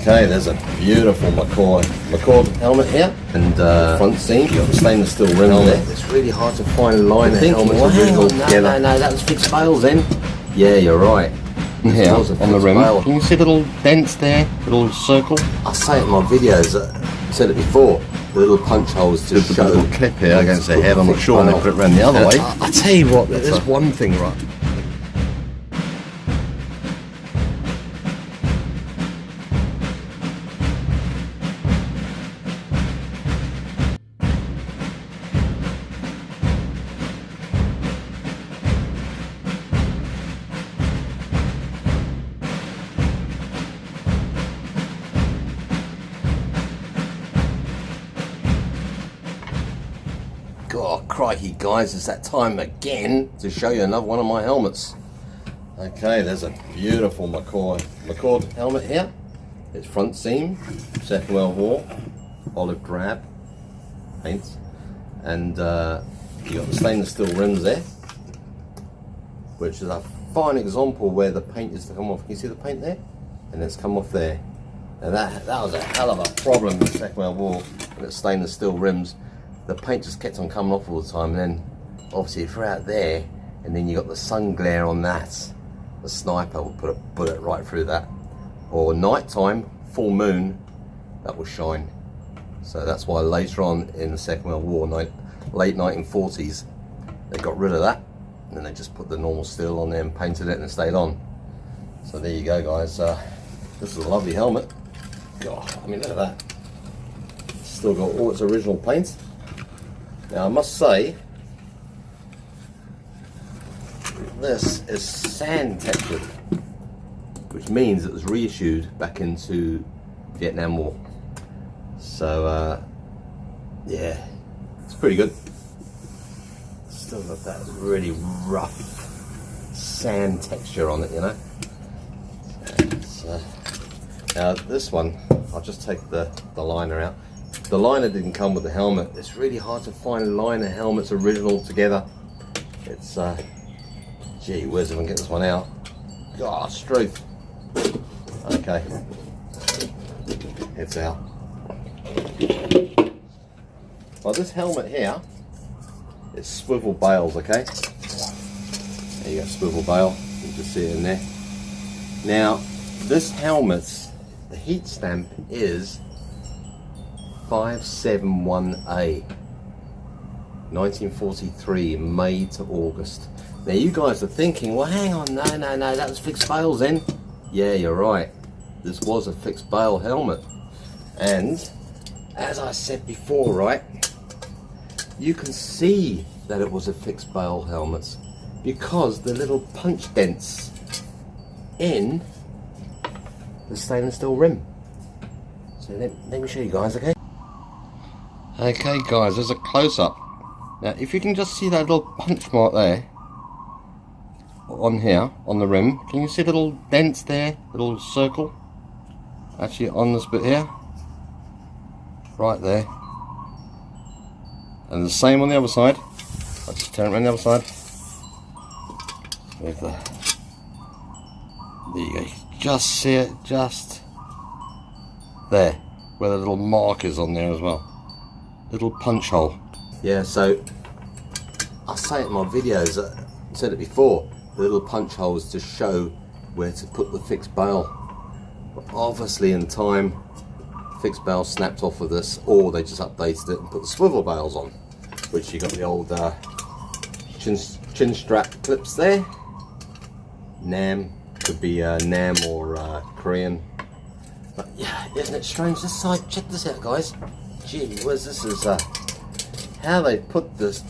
Okay, there's a beautiful McCord helmet here, and front seam. You got the stainless steel rim on it. It's really hard to find a line of helmets original together. No, that was fixed bales then. Yeah, you're right. Here on the rim. Can you see little dents there? Little circle? I say it in my videos. I said it before. The little punch holes to show. A little clip here against the head. I'm not sure. And they put it around the other way. I tell you what, there's one thing right. Oh crikey guys, it's that time again to show you another one of my helmets. Okay, there's a beautiful McCord helmet here. It's front seam, Second World War, olive drab paint, and you got the stainless steel rims there, which is a fine example where the paint is to come off. Can you see the paint there? And it's come off there. And that was a hell of a problem in the Second World War with its stainless steel rims. The paint just kept on coming off all the time, and then obviously if you're out there and then you got the sun glare on that, the sniper will put a bullet right through that. Or night time, full moon, that will shine. So that's why later on in the Second World War, late 1940s, they got rid of that, and then they just put the normal steel on there and painted it and it stayed on. So there you go guys, this is a lovely helmet. God, I mean look at that. It's still got all its original paint. Now I must say, this is sand textured, which means it was reissued back into Vietnam War. So yeah, it's pretty good. Still got that really rough sand texture on it, you know. So, now this one, I'll just take the liner out. The liner didn't come with the helmet. It's really hard to find a liner helmets original together. It's gee whiz if I can get this one out. God, struth. Okay, it's out. Well, this helmet here is swivel bales, okay? There you go, swivel bale. You can see it in there. Now, this helmet's, the heat stamp is 571A, 1943, May to August. Now you guys are thinking, well hang on, no, that was fixed bales then. Yeah, you're right. This was a fixed bale helmet. And as I said before, right, you can see that it was a fixed bale helmet because the little punch dents in the stainless steel rim. So let me show you guys, okay? Okay guys, there's a close-up. Now if you can just see that little punch mark there on here, on the rim, can you see little dents there, little circle? Actually on this bit here, right there. And the same on the other side. I'll just turn it around the other side. With there you go, just see it, just there, where the little mark is on there as well. Little punch hole. Yeah, so I say it in my videos, I said it before, the little punch holes to show where to put the fixed bale. But obviously in time, fixed bale snapped off of this, or they just updated it and put the swivel bales on, which you got the old chin strap clips there. Nam, could be Nam or Korean. But yeah, isn't it strange? This side, check this out guys. Gee whiz, this is how they put this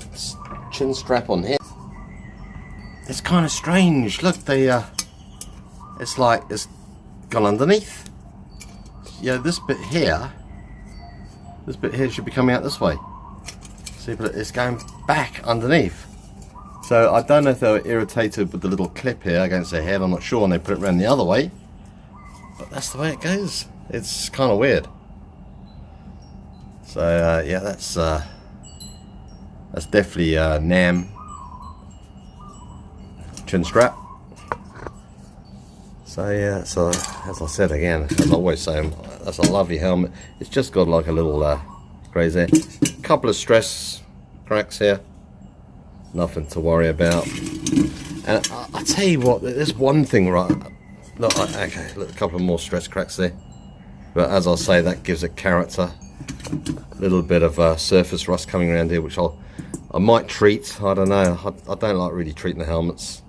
chin strap on here. It's kind of strange. Look, they it's like it's gone underneath. Yeah, this bit here should be coming out this way. See, but it's going back underneath. So I don't know if they were irritated with the little clip here against their head. I'm not sure, and they put it around the other way. But that's the way it goes. It's kind of weird. So yeah, that's definitely Nam chin strap. So yeah, so as I said again, as I always say, that's a lovely helmet. It's just got like a little graze there. Couple of stress cracks here, nothing to worry about. And I tell you what, there's one thing, right? Look, okay, look, a couple of more stress cracks there. But as I say, that gives it character. A little bit of surface rust coming around here, which I might treat. I don't know. I don't like really treating the helmets.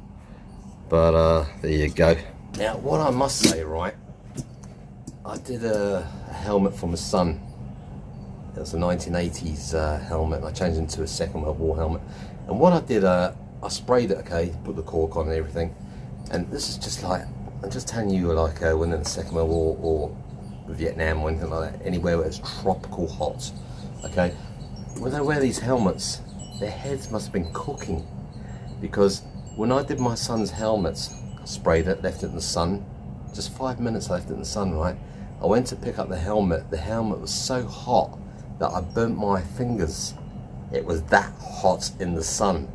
But there you go. Now, what I must say, right? I did a helmet for my son. It was a 1980s helmet. I changed it into a Second World War helmet. And what I did, I sprayed it, okay, put the cork on and everything. And this is just like, I'm just telling you, like when in the Second World War or Vietnam or anything like that, anywhere where it's tropical hot, okay, when they wear these helmets, their heads must have been cooking, because when I did my son's helmets, I sprayed it, left it in the sun, just 5 minutes I left it in the sun, right? I went to pick up the helmet was so hot that I burnt my fingers. It was that hot in the sun.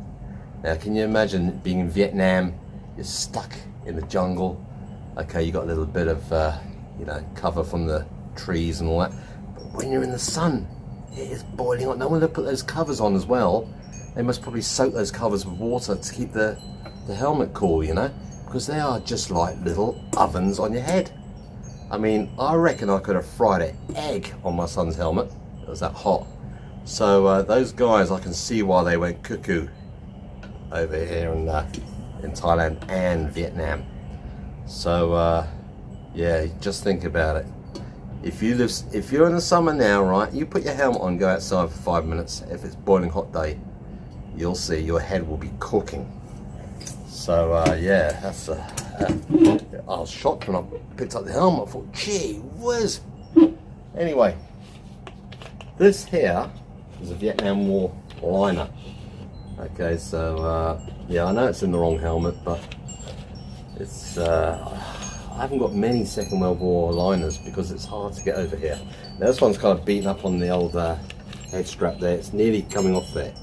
Now can you imagine being in Vietnam, you're stuck in the jungle, okay, you got a little bit of you know, cover from the trees and all that, but when you're in the sun, it is boiling hot. No wonder they put those covers on as well. They must probably soak those covers with water to keep the helmet cool, you know, because they are just like little ovens on your head. I mean, I reckon I could have fried an egg on my son's helmet. It was that hot. So those guys, I can see why they went cuckoo over here in Thailand and Vietnam. So yeah, just think about it. If you're in the summer now, right, you put your helmet on, go outside for 5 minutes. If it's boiling hot day, you'll see your head will be cooking. So yeah, that's I was shocked when I picked up the helmet. I thought, gee whiz. Anyway, this here is a Vietnam War liner. Okay, so yeah, I know it's in the wrong helmet, but it's I haven't got many Second World War liners because it's hard to get over here. Now this one's kind of beaten up on the old head strap there. It's nearly coming off there.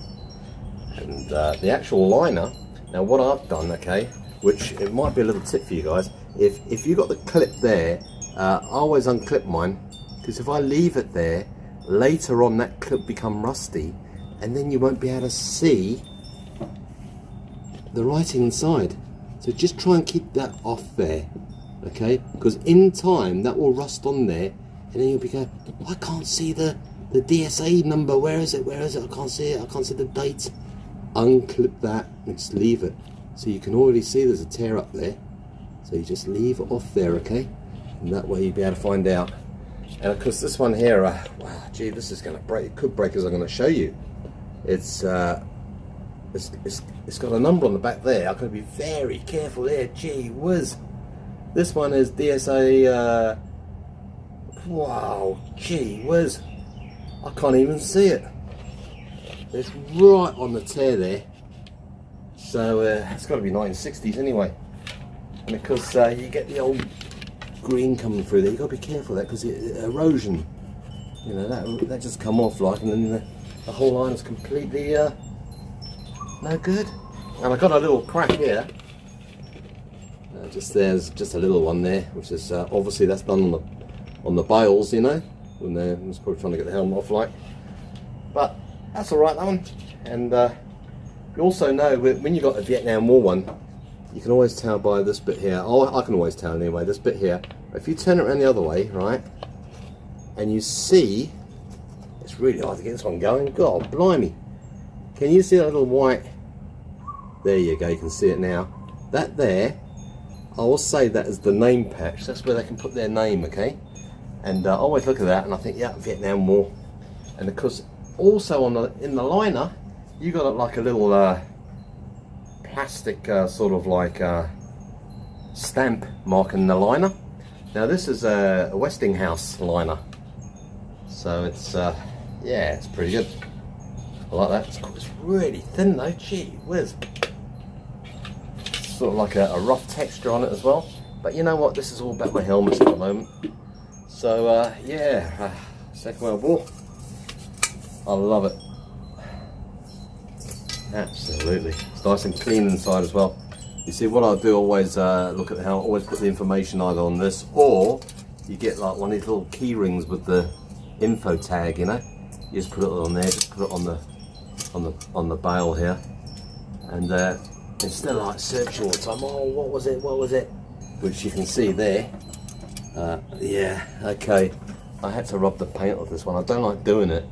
And the actual liner, now what I've done, okay, which it might be a little tip for you guys, if you got the clip there, I always unclip mine, because if I leave it there, later on that clip become rusty, and then you won't be able to see the writing inside. So just try and keep that off there, okay, because in time that will rust on there, and then you'll be going, I can't see the DSA number, where is it, I can't see it, I can't see the date. Unclip that and just leave it. So you can already see there's a tear up there, so you just leave it off there, okay, and that way you'll be able to find out. And of course this one here, wow, gee, this is going to break. It could break, as I'm going to show you. It's got a number on the back there. I've got to be very careful there. Gee whiz. This one is DSA, wow, gee whiz. I can't even see it. It's right on the tear there. So it's got to be 1960s anyway. And of course you get the old green coming through there. You've got to be careful of that, because erosion, you know, that just come off like, and then the whole line is completely no good. And I've got a little crack here. There's just a little one there, which is obviously that's done on the bales, you know, when they're probably trying to get the helmet off, like. But that's all right, that one. And you also know when you got the Vietnam War one, you can always tell by this bit here. Oh, I can always tell anyway. This bit here. If you turn it around the other way, right, and you see, it's really hard to get this one going. God, blimey! Can you see that little white? There you go. You can see it now. That there, I will say that is the name patch. That's where they can put their name, okay? And I always look at that and I think, yeah, Vietnam War. And of course, also in the liner, you got like a little plastic sort of like stamp mark in the liner. Now this is a Westinghouse liner, so it's yeah, it's pretty good. I like that. It's really thin though. Gee whiz. Sort of like a rough texture on it as well. But you know what? This is all about my helmets at the moment. So yeah, Second World War. I love it. Absolutely. It's nice and clean inside as well. You see, what I'll do, always look at the helmet, always put the information either on this, or you get like one of these little key rings with the info tag, you know. You just put it on there, just put it on the bail here, and instead of like searching all the time, oh, what was it, which you can see there. Yeah, okay, I had to rub the paint off this one. I don't like doing it,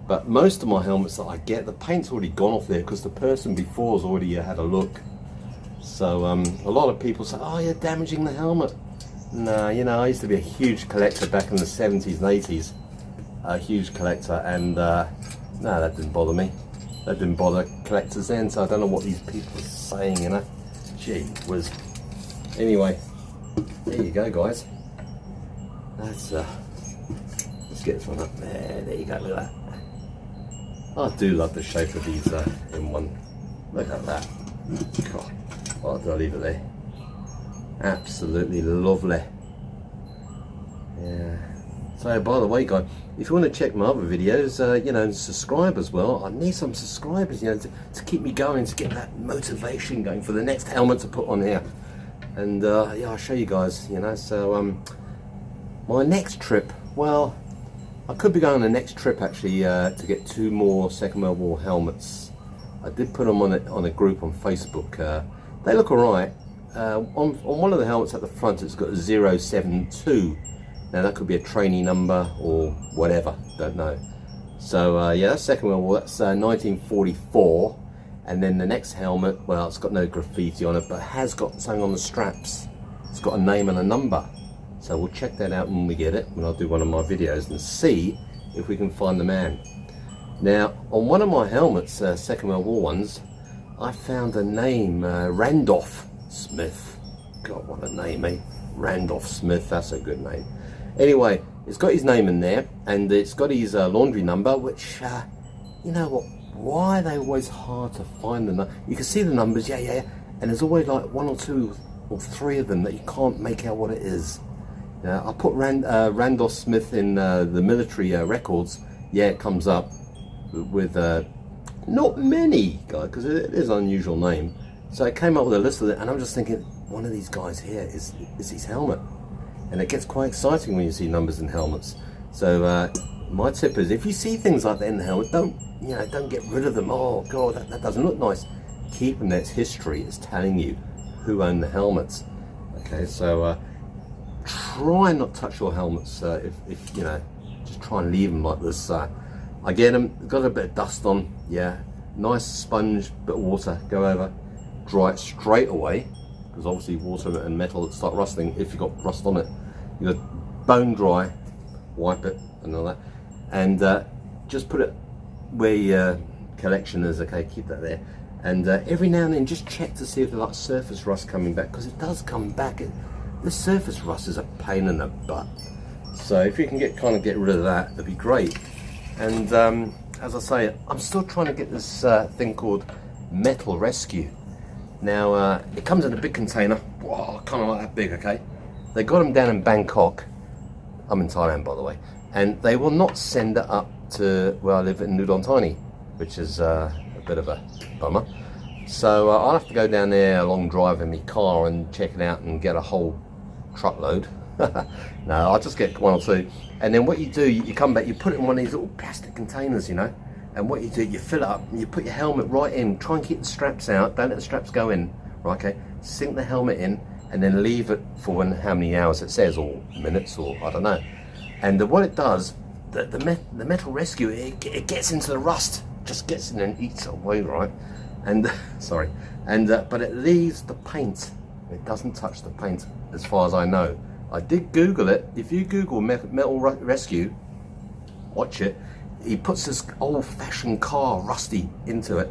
but most of my helmets that I get, the paint's already gone off there because the person before's already had a look. So a lot of people say, oh, you're damaging the helmet. No, you know, I used to be a huge collector back in the 70s and 80s, a huge collector, and no, that didn't bother me. That didn't bother collectors then, so I don't know what these people are saying, you know. Gee whiz. Anyway, there you go, guys. That's let's get this one up there. There you go, look at that. I do love the shape of these in one. Look at that. God, why did I leave it there? Absolutely lovely. Yeah. So, by the way, guys, if you want to check my other videos, you know, and subscribe as well. I need some subscribers, you know, to keep me going, to get that motivation going for the next helmet to put on here. And yeah, I'll show you guys, you know. So my next trip, well, I could be going on the next trip actually to get 2 more Second World War helmets. I did put them on a group on Facebook. They look alright. On one of the helmets at the front, it's got 072. Now that could be a trainee number or whatever, don't know. So yeah, that's Second World War, that's 1944. And then the next helmet, well, it's got no graffiti on it, but has got something on the straps. It's got a name and a number. So we'll check that out when we get it, when I'll do one of my videos, and see if we can find the man. Now, on one of my helmets, Second World War ones, I found a name, Randolph Smith. God, what a name, eh? Randolph Smith, that's a good name. Anyway, it's got his name in there, and it's got his laundry number, which, you know what, why are they always hard to find them? You can see the numbers, yeah, and there's always like 1 or 2 or 3 of them that you can't make out what it is. I put Randolph Smith in the military records, yeah, it comes up with not many guys, because it is an unusual name. So it came up with a list of it, and I'm just thinking, one of these guys here is his helmet. And it gets quite exciting when you see numbers in helmets. So my tip is, if you see things like that in the helmet, don't get rid of them. Oh God, that doesn't look nice. Keep them there. It's history. It's telling you who owned the helmets. Okay, so try not to touch your helmets if you know. Just try and leave them like this. I get them. Got a bit of dust on. Yeah, nice sponge, bit of water. Go over, dry it straight away. Because obviously water and metal start rusting if you've got rust on it. You got bone dry, wipe it and all that, and just put it where your collection is. Okay, keep that there, and every now and then just check to see if there's like surface rust coming back, because it does come back. The surface rust is a pain in the butt. So if you can get rid of that, that'd be great. And as I say, I'm still trying to get this thing called Metal Rescue. Now, it comes in a big container, whoa, kind of like that big, okay? They got them down in Bangkok. I'm in Thailand, by the way. And they will not send it up to where I live in Udon Thani, which is a bit of a bummer. So I'll have to go down there a long drive in my car and check it out and get a whole truckload. No, I'll just get 1 or 2. And then what you do, you come back, you put it in one of these little plastic containers, you know? And what you do, you fill it up and you put your helmet right in. Try and keep the straps out. Don't let the straps go in. Right, okay? Sink the helmet in and then leave it for how many hours it says, or minutes, or I don't know. And what it does, the Metal Rescue, it gets into the rust. Just gets in and eats it away, right? And sorry. And but it leaves the paint. It doesn't touch the paint, as far as I know. I did Google it. If you Google Metal Rescue, watch it. He puts this old-fashioned car, rusty, into it,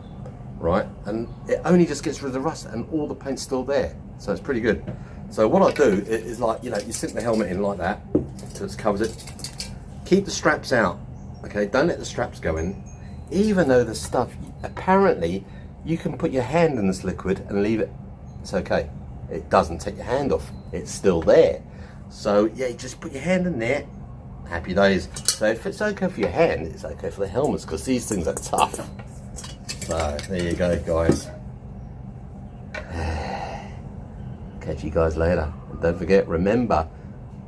right? And it only just gets rid of the rust, and all the paint's still there. So it's pretty good. So what I do is, like, you know, you sink the helmet in like that, so it covers it. Keep the straps out, okay? Don't let the straps go in. Even though the stuff, apparently, you can put your hand in this liquid and leave it. It's okay. It doesn't take your hand off. It's still there. So yeah, you just put your hand in there. Happy days. So if it's okay for your hand, it's okay for the helmets, because these things are tough. So there you go, guys. catch you guys later. And don't forget, remember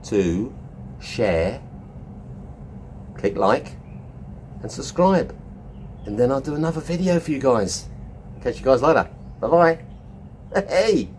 to share, click like, and subscribe. And then I'll do another video for you guys. Catch you guys later. Bye bye. Hey!